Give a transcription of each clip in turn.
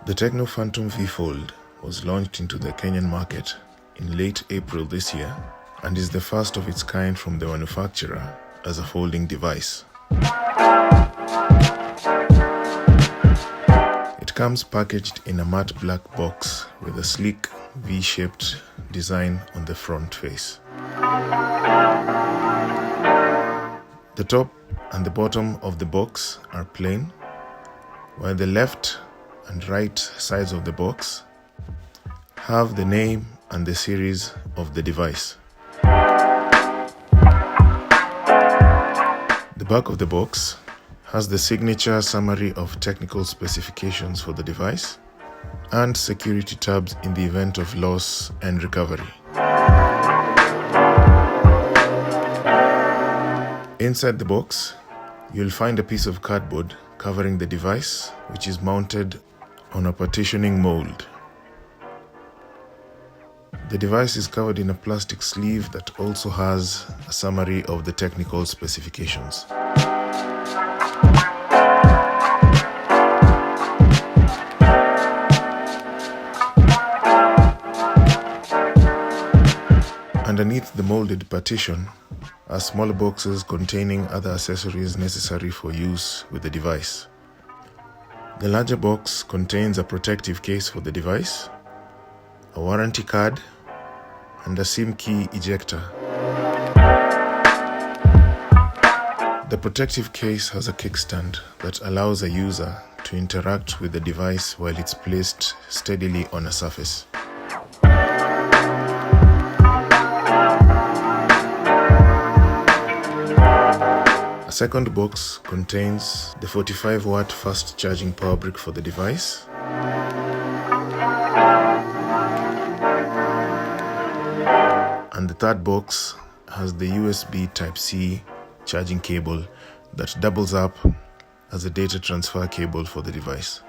The Tecno Phantom V Fold was launched into the Kenyan market in late April this year and is the first of its kind from the manufacturer as a folding device. It comes packaged in a matte black box with a sleek V-shaped design on the front face. The top and the bottom of the box are plain, while the left and right sides of the box have the name and the series of the device. The back of the box has the signature summary of technical specifications for the device and security tabs in the event of loss and recovery. Inside the box, you'll find a piece of cardboard covering the device, which is mounted on a partitioning mold. The device is covered in a plastic sleeve that also has a summary of the technical specifications. Underneath the molded partition are smaller boxes containing other accessories necessary for use with the device. The larger box contains a protective case for the device, a warranty card, and a SIM key ejector. The protective case has a kickstand that allows a user to interact with the device while it's placed steadily on a surface. A second box contains the 45-watt fast charging power brick for the device, and the third box has the USB Type-C charging cable that doubles up as a data transfer cable for the device.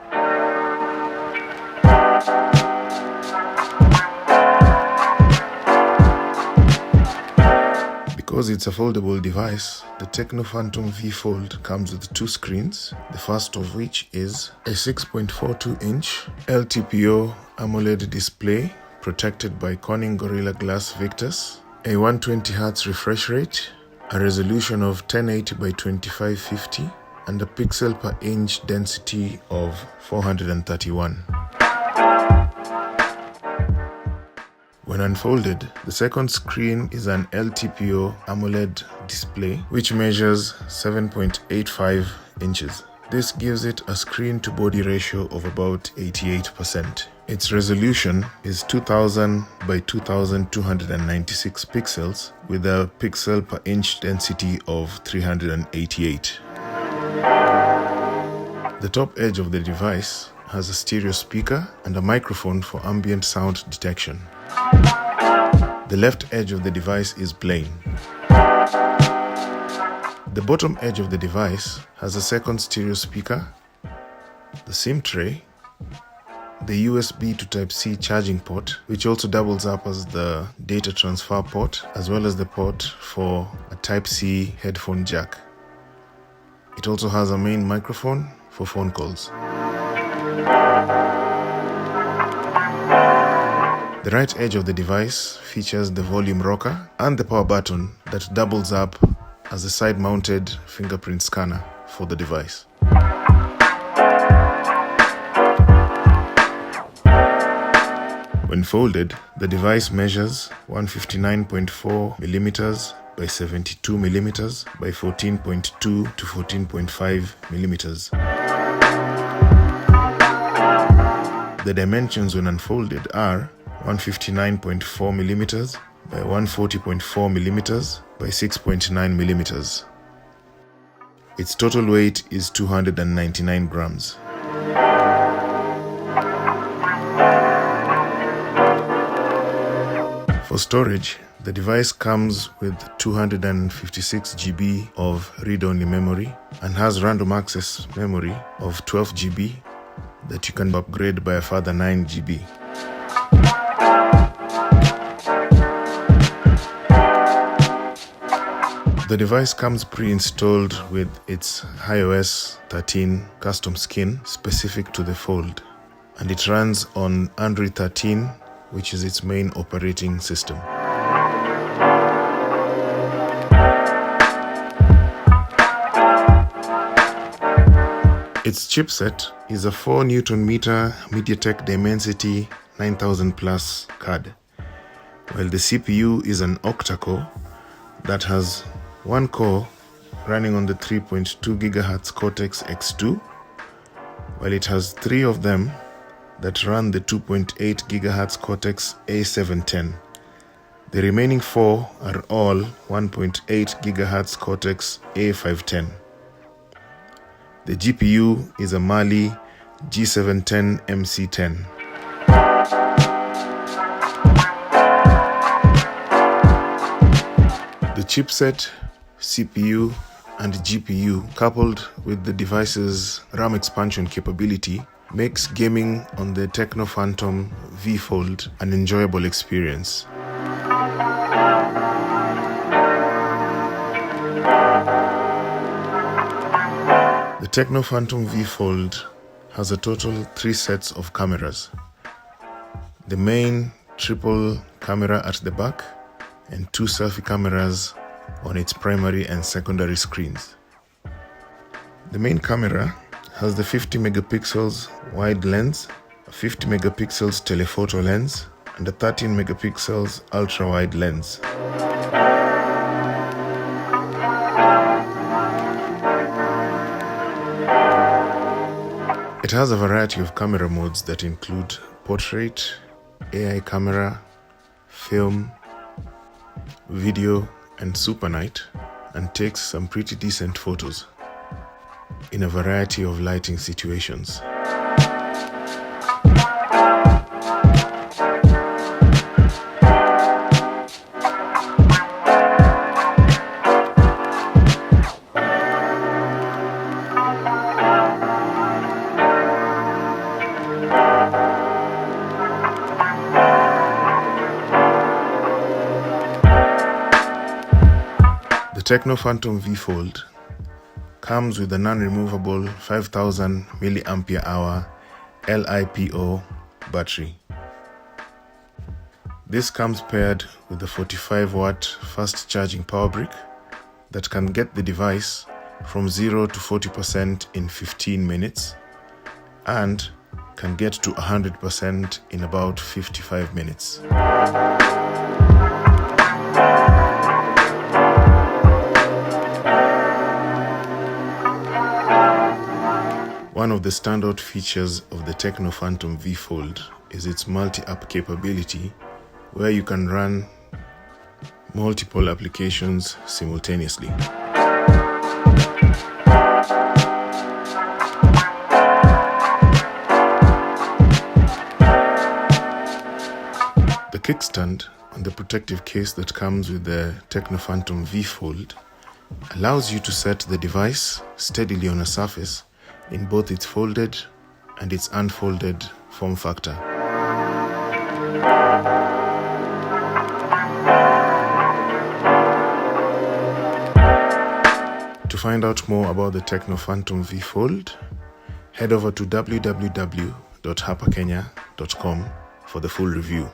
Because it's a foldable device, the Tecno Phantom V Fold comes with two screens, the first of which is a 6.42-inch LTPO AMOLED display protected by Corning Gorilla Glass Victus, a 120Hz refresh rate, a resolution of 1080 by 2550, and a pixel per inch density of 431. When unfolded, the second screen is an LTPO AMOLED display which measures 7.85 inches. This gives it a screen-to-body ratio of about 88%. Its resolution is 2000 by 2296 pixels with a pixel per inch density of 388. The top edge of the device has a stereo speaker and a microphone for ambient sound detection. The left edge of the device is plain. The bottom edge of the device has a second stereo speaker, the SIM tray, the USB to Type-C charging port, which also doubles up as the data transfer port, as well as the port for a Type-C headphone jack. It also has a main microphone for phone calls. The right edge of the device features the volume rocker and the power button that doubles up as a side-mounted fingerprint scanner for the device. When folded, the device measures 159.4 millimeters by 72 millimeters by 14.2 to 14.5 millimeters. The dimensions when unfolded are 159.4 millimeters by 140.4 millimeters by 6.9 millimeters. Its total weight is 299 grams. For storage, the device comes with 256 GB of read-only memory and has random access memory of 12 GB that you can upgrade by a further 9 GB. The device comes pre-installed with its iOS 13 custom skin specific to the Fold, and it runs on Android 13, which is its main operating system. Its chipset is a 4 Nm MediaTek Dimensity 9000 Plus card, while the CPU is an octa-core that has one core running on the 3.2 GHz Cortex-X2, while it has 3 of them that run the 2.8 GHz Cortex-A710. The remaining 4 are all 1.8 GHz Cortex-A510. The GPU is a Mali G710 MC10. The chipset, CPU, and GPU, coupled with the device's RAM expansion capability, makes gaming on the Tecno Phantom V Fold an enjoyable experience. The Tecno Phantom V Fold has a total 3 sets of cameras. The main triple camera at the back and 2 selfie cameras on its primary and secondary screens. The main camera has the 50 megapixels wide lens, a 50 megapixels telephoto lens, and a 13 megapixels ultra-wide lens. It has a variety of camera modes that include portrait, AI camera, film, video, and super night, and takes some pretty decent photos in a variety of lighting situations. The Tecno Phantom V Fold comes with a non-removable 5000 mAh LiPo battery. This comes paired with a 45-watt fast charging power brick that can get the device from 0 to 40% in 15 minutes and can get to 100% in about 55 minutes. One of the standout features of the Tecno Phantom V Fold is its multi-app capability, where you can run multiple applications simultaneously. The kickstand and the protective case that comes with the Tecno Phantom V Fold allows you to set the device steadily on a surface in both its folded and its unfolded form factor. To find out more about the Tecno Phantom V Fold, head over to www.hapakenya.com for the full review.